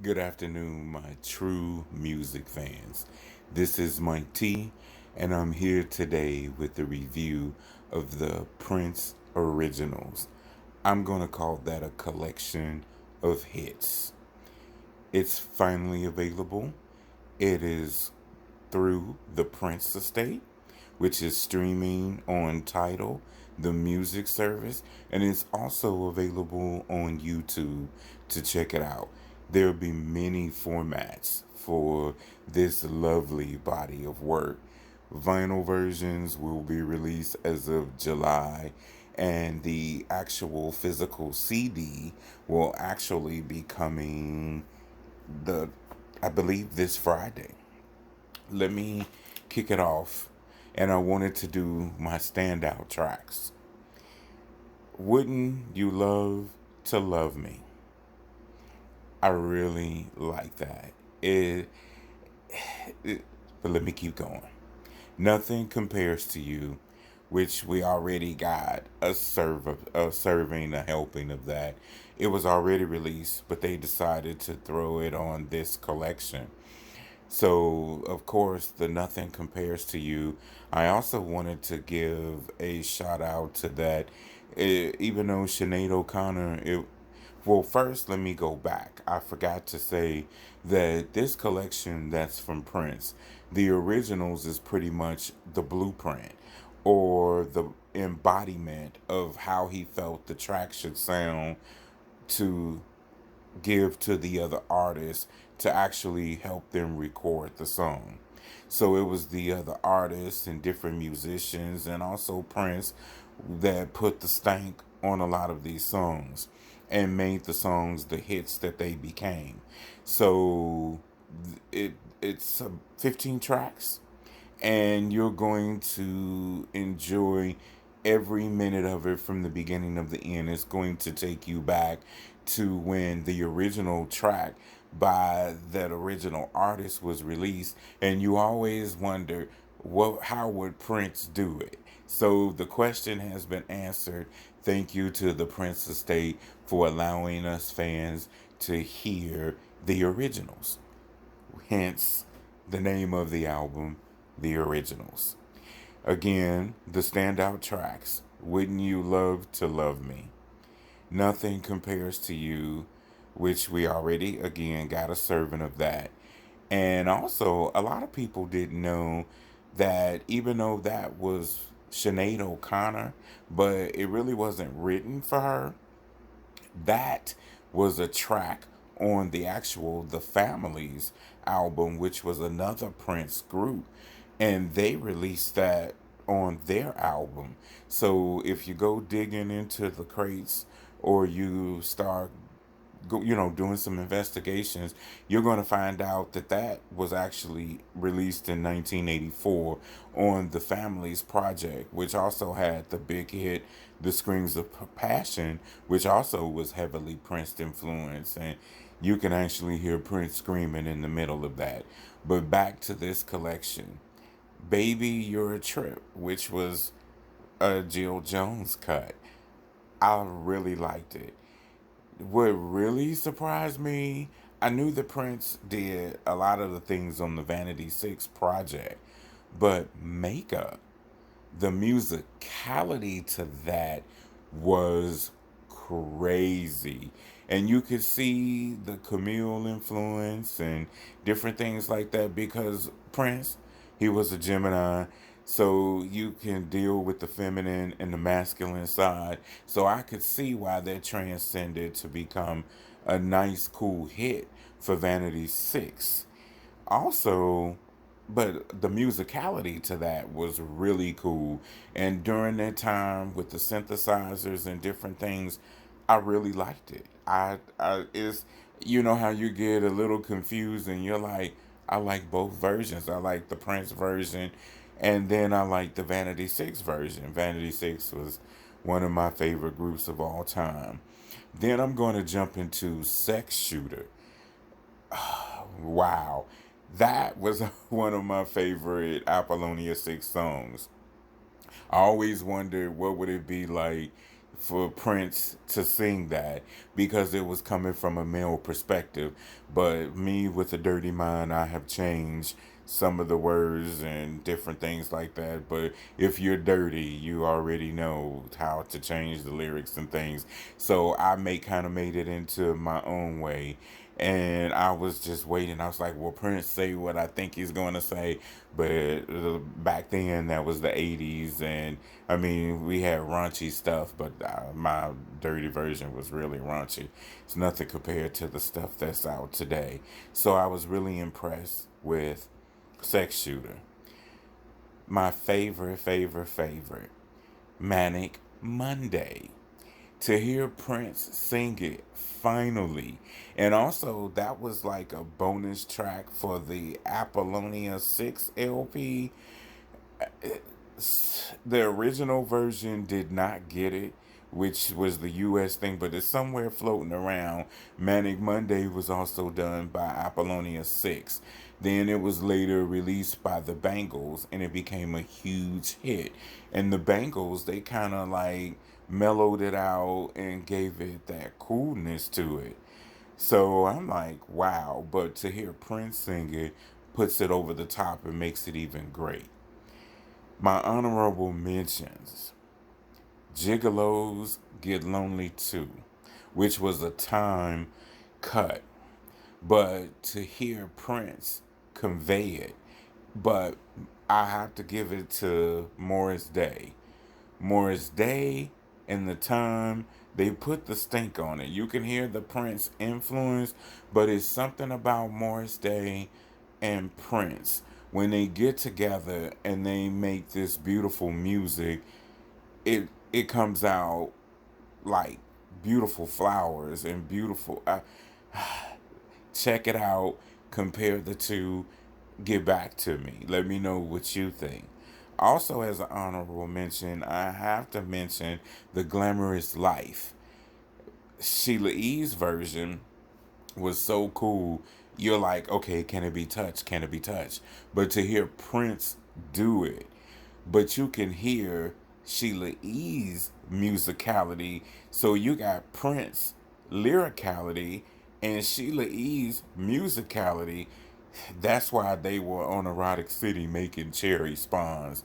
Good afternoon, my true music fans. This is Mike T, and I'm here today with a review of the Prince Originals. I'm going to call that a collection of hits. It's finally available. It is through the Prince Estate, which is streaming on Tidal, the music service, and it's also available on YouTube to check it out. There'll be many formats for this lovely body of work. Vinyl versions will be released as of July, and the actual physical CD will actually be coming the I believe this Friday. Let me kick it off, and I wanted to do my standout tracks. Wouldn't You Love to Love Me? I really like that. It but let me keep going. Nothing Compares to You, which we already got a serving, a helping of that. It was already released, but they decided to throw it on this collection. So, of course, the Nothing Compares to You. I also wanted to give a shout out to that. Even though Sinead O'Connor, well, first, let me go back. I forgot to say that this collection that's from Prince, the originals is pretty much the blueprint or the embodiment of how he felt the track should sound to give to the other artists to actually help them record the song. So it was the other artists and different musicians and also Prince that put the stank on a lot of these songs and made the songs the hits that they became. So it's 15 tracks, and you're going to enjoy every minute of it from the beginning of the end. It's going to take you back to when the original track by that original artist was released, and you always wonder, how would Prince do it? So the question has been answered. Thank you to the Prince Estate for allowing us fans to hear the originals. Hence the name of the album, The Originals. Again, the standout tracks: Wouldn't You Love to Love Me? Nothing Compares to You, which we already, again, got a servant of that. And also, a lot of people didn't know that even though that was Sinead O'Connor, but it really wasn't written for her, that was a track on the actual The Families album, which was another Prince group, and they released that on their album. So if you go digging into the crates or you start doing some investigations, you're going to find out that that was actually released in 1984 on the Families Project, which also had the big hit, The Screams of Passion, which also was heavily Prince influenced. And you can actually hear Prince screaming in the middle of that. But back to this collection: Baby, You're a Trip, which was a Jill Jones cut. I really liked it. What really surprised me, I knew that Prince did a lot of the things on the Vanity Six project, but Makeup, the musicality to that was crazy. And you could see the Camille influence and different things like that because Prince, he was a Gemini. So you can deal with the feminine and the masculine side. So I could see why that transcended to become a nice, cool hit for Vanity Six. Also, but the musicality to that was really cool. And during that time with the synthesizers and different things, I really liked it. I is you know how you get a little confused and you're like, I like both versions. I like the Prince version, and then I like the Vanity Six version. Vanity Six was one of my favorite groups of all time. Then I'm going to jump into Sex Shooter. Wow. That was one of my favorite Apollonia 6 songs. I always wondered what would it be like for Prince to sing that because it was coming from a male perspective. But me with a dirty mind, I have changed some of the words and different things like that. But if you're dirty, you already know how to change the lyrics and things. So I kind of made it into my own way. And I was just waiting. I was like, "Will Prince say what I think he's going to say?" But back then, that was the '80s, and I mean, we had raunchy stuff, but my dirty version was really raunchy. It's nothing compared to the stuff that's out today. So I was really impressed with Sex Shooter. My favorite, Manic Monday. To hear Prince sing it finally. And also, that was like a bonus track for the Apollonia 6 LP. The original version did not get it, which was the US thing, but it's somewhere floating around. Manic Monday was also done by Apollonia 6. Then it was later released by the Bangles and it became a huge hit. And the Bangles, they kind of like mellowed it out and gave it that coolness to it. So I'm like, wow. But to hear Prince sing it puts it over the top and makes it even great. My honorable mentions: Gigolos Get Lonely Too, which was a time cut, but to hear Prince convey it, but I have to give it to Morris Day. Morris Day and the time they put the stink on it. You can hear the Prince influence, but it's something about Morris Day and Prince when they get together and they make this beautiful music. It comes out like beautiful flowers and beautiful. Check it out. Compare the two. Get back to me. Let me know what you think. Also, as an honorable mention, I have to mention The Glamorous Life. Sheila E.'s version was so cool. You're like, okay, can it be touched? Can it be touched? But to hear Prince do it, but you can hear Sheila E.'s musicality. So you got Prince lyricality and Sheila E.'s musicality. That's why they were on Erotic City making cherry spawns.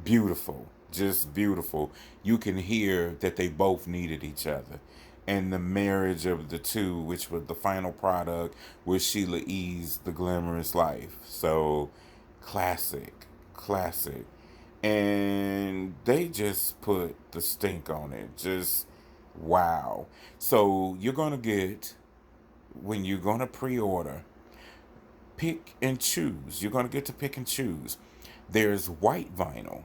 Beautiful, just beautiful. You can hear that they both needed each other. And the marriage of the two, which was the final product, was Sheila E.'s The Glamorous Life. So, classic, classic. And they just put the stink on it. Just wow. So, you're going to get, when you're going to pre order, pick and choose. You're going to get to pick and choose. There's white vinyl,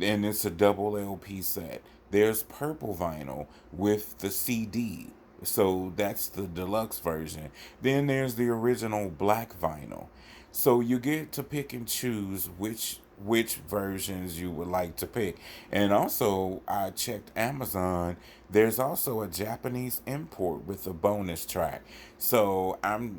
and it's a double LP set. There's purple vinyl with the CD. So that's the deluxe version. Then there's the original black vinyl. So you get to pick and choose which versions you would like to pick. And also, I checked Amazon. There's also a Japanese import with a bonus track. So I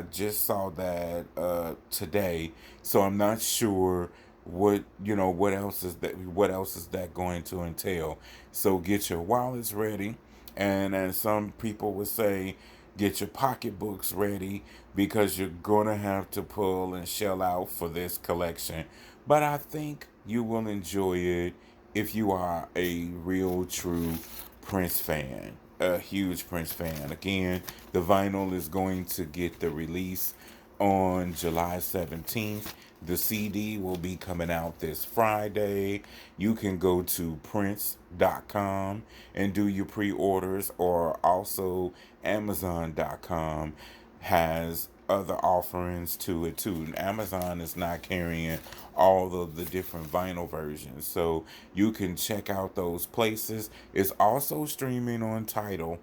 just saw that today. So I'm not sure what else is that going to entail. So get your wallets ready, and as some people would say, get your pocketbooks ready because you're gonna have to pull and shell out for this collection. But I think you will enjoy it if you are a real true Prince fan, a huge Prince fan. Again, the vinyl is going to get the release on July 17th. The CD will be coming out this Friday. You can go to Prince.com and do your pre orders, or also Amazon.com has other offerings to it too. Amazon is not carrying all of the different vinyl versions, so you can check out those places. It's also streaming on Tidal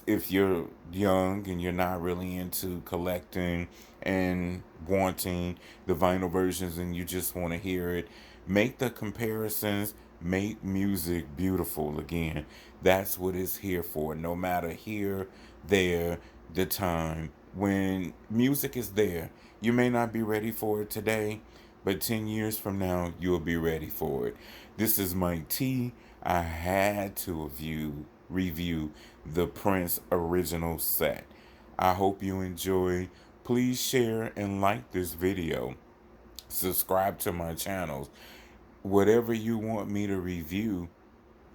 if you're young and you're not really into collecting and wanting the vinyl versions and you just want to hear it, make the comparisons, make music beautiful again. That's what it's here for. No matter here, there, the time. When music is there, you may not be ready for it today, But 10 years from now, you'll be ready for it. This is Mike T. I had to review the Prince original set. I hope you enjoy. Please share and like this video. Subscribe to my channels. Whatever you want me to review,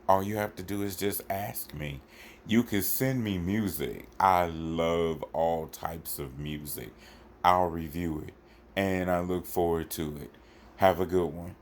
all you have to do is just ask me. You can send me music. I love all types of music. I'll review it, and I look forward to it. Have a good one.